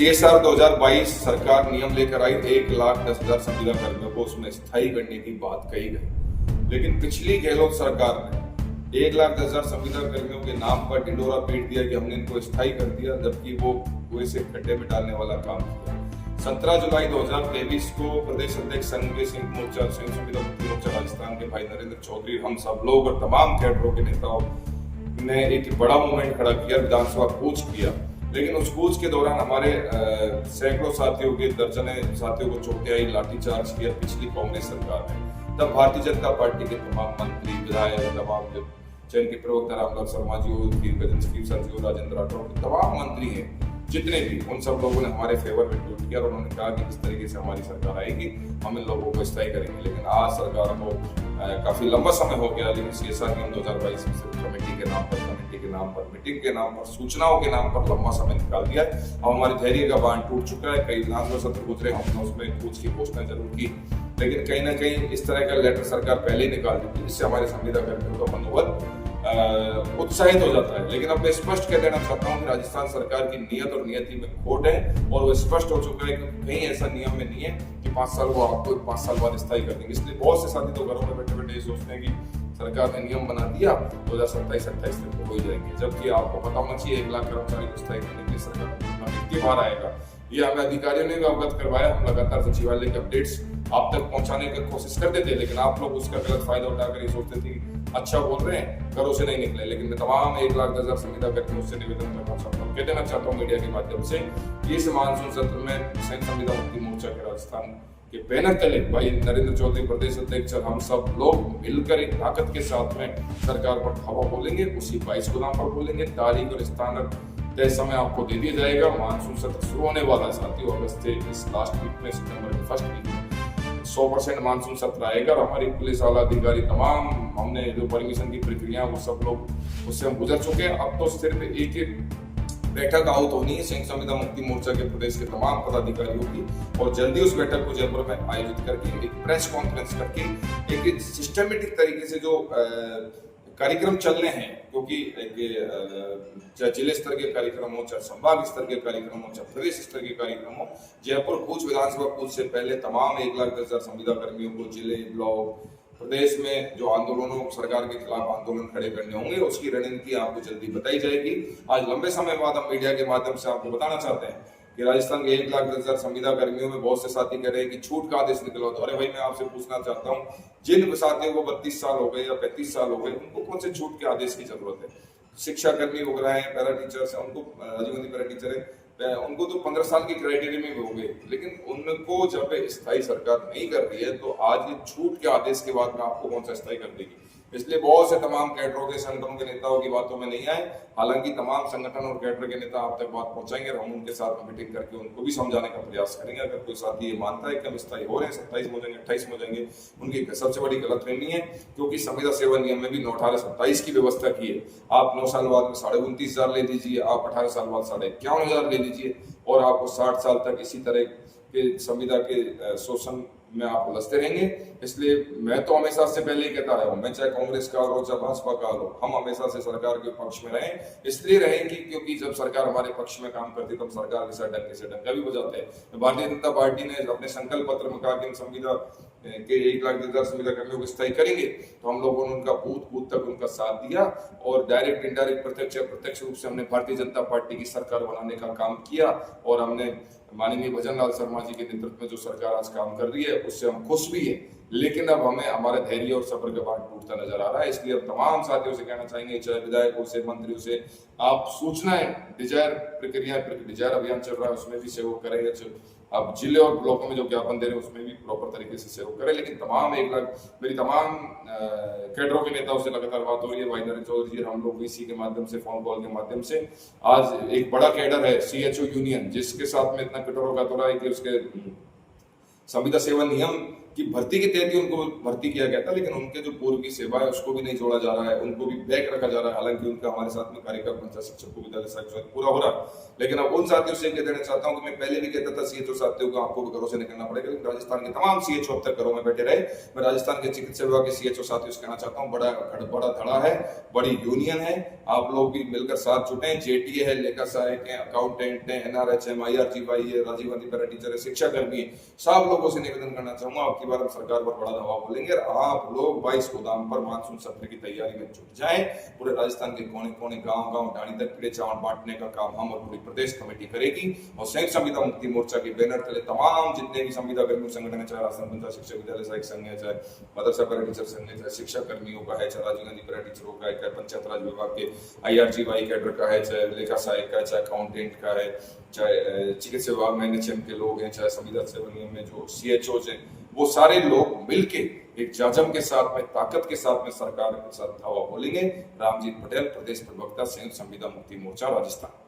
CSR 2022 सरकार नियम लेकर आई, 1,10,000 संविदा कर्मियों को उसमें स्थायी करने की बात कही गई। लेकिन पिछली गहलोत सरकार ने 1,10,000 संविदा कर्मियों के नाम पर ढिंडोरा पीट दिया कि हमने इनको स्थायी कर दिया, जबकि वो कुएं से खड्डे में डालने वाला काम किया। 17 जुलाई 2023 को प्रदेश अध्यक्ष संघ के संयुक्त मोर्चा संविदा मुक्ति मोर्चा राजस्थान के भाई नरेंद्र चौधरी, हम सब लोग और तमाम कैडरों के नेताओं ने एक बड़ा मूवमेंट खड़ा किया, विधानसभा कूच किया। लेकिन उस कूच के दौरान हमारे सैकड़ों साथियों के, दर्जने साथियों को चोटें आई, लाठीचार्ज किया पिछली कांग्रेस सरकार ने। तब भारतीय जनता पार्टी के तमाम मंत्री, विधायक, तमाम चयन के प्रवक्ता रामलाल शर्मा जी, राजेंद्र राठौर, तमाम मंत्री हैं जितने भी, उन सब लोगों ने हमारे फेवर में ट्वीट किया और उन्होंने कहा कि किस तरीके से हमारी सरकार आएगी, हम इन लोगों को स्थायी करेंगे। लेकिन आज सरकार को काफी लंबा समय हो गया, लेकिन CSR नियम 2022 कमेटी के नाम पर, मीटिंग के नाम पर, सूचनाओं के नाम पर लंबा समय निकाल दिया है। अब हमारे धैर्य का बांध टूट चुका है। कई विधानसभा सत्र गुजरे, हमने उसमें कुछ की घोषणा जरूर की, लेकिन कहीं ना कहीं इस तरह का लेटर सरकार पहले ही निकाल दी थी, जिससे हमारे संविदा कर्मियों का मनोबल उत्साहित हो जाता है। लेकिन अब मैं स्पष्ट कह देना चाहता हूँ कि राजस्थान सरकार की नियत और नियति में खोट है, और वो स्पष्ट हो चुका है कि कहीं ऐसा नियम में नहीं है कि 5 साल वो आपको 5 साल बाद स्थायी कर देंगे। इसलिए बहुत से साथी तो घरों में बैठे बैठे ये सोचते हैं कि सरकार ने नियम बना दिया 2027-28 तक हो ही जाएंगे, जबकि आपको पता होना चाहिए 1 लाख कर्मचारी को स्थायी करने के लिए सरकार कितनी बार आएगा। ये हमें अधिकारियों ने भी अवगत करवाया। हम लगातार सचिवालय के अपडेट्स आप तक पहुंचाने की कोशिश करते थे, लेकिन आप लोग उसका गलत फायदा उठाकर ये सोचते थे अच्छा बोल रहे हैं, घरों से नहीं निकले। लेकिन मैं तमाम 1,10,000 संविदा कर्मियों से निवेदन करना चाहता हूँ, कह देना चाहता हूँ मीडिया के माध्यम से कि इस मानसून सत्र में संविदा मुक्ति मोर्चा के राजस्थान के बैनर तले भाई नरेंद्र चौधरी प्रदेश अध्यक्ष, हम सब लोग मिलकर एक ताकत के साथ में सरकार पर हवा बोलेंगे। उसी 22 को नाम पर बोलेंगे। तारीख और स्थान तय समय आपको दे दिया जाएगा। मानसून सत्र शुरू होने वाला है साथियों, अगस्त के इस लास्ट वीक में, सितंबर के फर्स्ट वीक में 100% मानसून सत्र आएगा। और हमारी पुलिस आला अधिकारी तमाम, हमने जो परमिशन की प्रक्रिया वो सब लोग उससे हम गुजर चुके हैं। अब तो सिर्फ एक बैठक आउट होनी है संयुक्त संविदा मुक्ति मोर्चा के प्रदेश के तमाम पदाधिकारियों की, और जल्दी उस बैठक को जयपुर में आयोजित करके एक प्रेस कॉन्फ्रेंस करके एक सिस्टमेटिक तरीके से जो कार्यक्रम चलने हैं, क्योंकि चाहे जिले स्तर के कार्यक्रम हो, चाहे संभाग स्तर के कार्यक्रम हो, चाहे प्रदेश स्तर के कार्यक्रम हो, जयपुर कूच, विधानसभा कूच से पहले तमाम 1,10,000 संविदा कर्मियों को जिले, ब्लॉक, प्रदेश में जो आंदोलनों, सरकार के खिलाफ आंदोलन खड़े करने होंगे, उसकी रणनीति आपको जल्दी बताई जाएगी। आज लंबे समय बाद हम मीडिया के माध्यम से आपको बताना चाहते हैं कि राजस्थान के 1,10,000 संविदा कर्मियों में बहुत से साथी कह रहे हैं कि छूट का आदेश निकलवा दो। अरे भाई, मैं आपसे पूछना चाहता हूँ, जिन साथियों को 32 साल हो गए या 35 साल हो गए, उनको कौन से छूट के आदेश की जरूरत है? शिक्षा कर्मी वगैरह है, पैरा टीचर्स है, उनको राजीव गांधी पैरा टीचर है, उनको तो 15 साल की क्राइटेरिया में हो गए, लेकिन उनको जब स्थायी सरकार नहीं कर रही है, तो आज ये छूट के आदेश के बाद में आपको कौन सा स्थायी कर देगी? इसलिए बहुत से तमाम कैडरों के, संगठनों के नेताओं की बातों में नहीं आए। हालांकि तमाम संगठन और कैडर के नेता आप तक बात पहुंचाएंगे और हम उनके साथ मीटिंग करके उनको भी समझाने का प्रयास करेंगे। अगर कोई साथी ये मानता है कि हम स्थायी हो रहे हैं, 27 हो जाएंगे, 28 हो जाएंगे, उनकी सबसे बड़ी गलतफहमी है, क्योंकि संविदा सेवा नियम में भी 9/18/27 की व्यवस्था की है। आप 9 साल बाद में 29,500 ले लीजिए, आप 18 साल बाद 51,500 ले लीजिए, और आपको 60 साल तक इसी तरह के संविदा के शोषण में आप उलझते रहेंगे। इसलिए मैं तो हमेशा से पहले ही कहता आया हूँ, मैं चाहे कांग्रेस का हो, चाहे भाजपा का हो, हम हमेशा से सरकार के पक्ष में रहें। इसलिए रहेंगे क्योंकि जब सरकार हमारे पक्ष में काम करती है, तब सरकार के साथ डंके से डंका भी बजाते हैं। भारतीय जनता पार्टी ने अपने संकल्प पत्र में कहा कि संविदा के 1,10,000 संविदा कर्मियों को स्थायी करेंगे, तो हम लोगों ने उनका बूथ तक उनका साथ दिया, और डायरेक्ट, इनडायरेक्ट, प्रत्यक्ष रूप से हमने भारतीय जनता पार्टी की सरकार बनाने का काम किया। और हमने माननीय भजन लाल शर्मा जी के नेतृत्व में जो सरकार आज काम कर रही है, उससे हम खुश भी हैं। लेकिन अब हमें हमारे धैर्य और सब्र का बांध टूटता नजर आ रहा है। इसलिए अब तमाम साथियों से कहना चाहेंगे, चाहे विधायकों से, मंत्रियों से, आप सूचनाएं, डिजायर प्रक्रिया, डिजायर अभियान चल रहा है, उसमें भी सहयोग करें। अब जिले और ब्लॉकों में जो ज्ञापन दे रहे हैं, उसमें भी प्रॉपर तरीके से सहयोग करें। लेकिन मेरी तमाम कैडरों के नेताओं से लगातार बात हो रही है, भाई नरेंद्र चौधरी जी, हम लोग VC के माध्यम से, फोन कॉल के माध्यम से। आज एक बड़ा कैडर है CHO यूनियन, जिसके साथ में इतना कटोरा है कि उसके संविदा सेवा नियम कि भर्ती के तहत ही उनको भर्ती किया गया था, लेकिन उनके जो पूर्व की सेवा है उसको भी नहीं जोड़ा जा रहा है, उनको भी बैक रखा जा रहा है। हालांकि उनका हमारे साथ में कार्यकाल पंचायत शिक्षकों विद्यालय सहायक पूरा हो रहा है, लेकिन अब उन साथियों से कह देना चाहता हूं कि मैं पहले भी कहता था सीएचओ साथियों को आपको भी घरों से निकलना पड़ेगा, लेकिन राजस्थान के तमाम सीएचओ अब तक घरों में बैठे रहे। मैं राजस्थान के चिकित्सा विभाग के सीएचओ साथियों से कहना चाहता हूँ, बड़ा धड़ा है, बड़ी यूनियन है, आप लोग भी मिलकर साथ जुटे। जेटीए है, लेखा सहायक है, अकाउंटेंट है, एनआरएचएम, आईआरजीवाई है, राजीव गांधी पैरा टीचर है, शिक्षा कर्मी है, सब लोगों से निवेदन करना चाहूंगा, आपकी बार हम सरकार पर बड़ा दबाव बोलेंगे और आप लोग 22 गोदाम पर मानसून सत्र की तैयारी में जुट जाएं। पूरे राजस्थान के कोने कोने गांव ढाणी तक पीड़े चावल बांटने का काम हम और पूरी प्रदेश कमेटी करेगी। और संयुक्त संविदा मुक्ति मोर्चा के बैनर तले तमाम जितने भी संविदा कर्मी संगठन है, चाहे राजस्थान पंचायत शिक्षक विद्यालय सहायक संघ है, चाहे मदरसा पैरा टीचर संघ है, चाहे शिक्षा कर्मियों का है, चाहे राजीव गांधी पैरा टीचरों का है, चाहे पंचायत राज विभाग के आईआरजीवाई कैडर का है, चाहे लेखा सहायक का है, चाहे अकाउंटेंट का है, चाहे चिकित्सा विभाग में एनएचएम के लोग हैं, चाहे संविदा सेवा नियम में जो सीएचओ हैं, वो सारे लोग मिलके एक जाजम के साथ में, ताकत के साथ में सरकार के साथ धावा बोलेंगे। रामजीत पटेल, प्रदेश प्रवक्ता, संयुक्त संविदा मुक्ति मोर्चा, राजस्थान।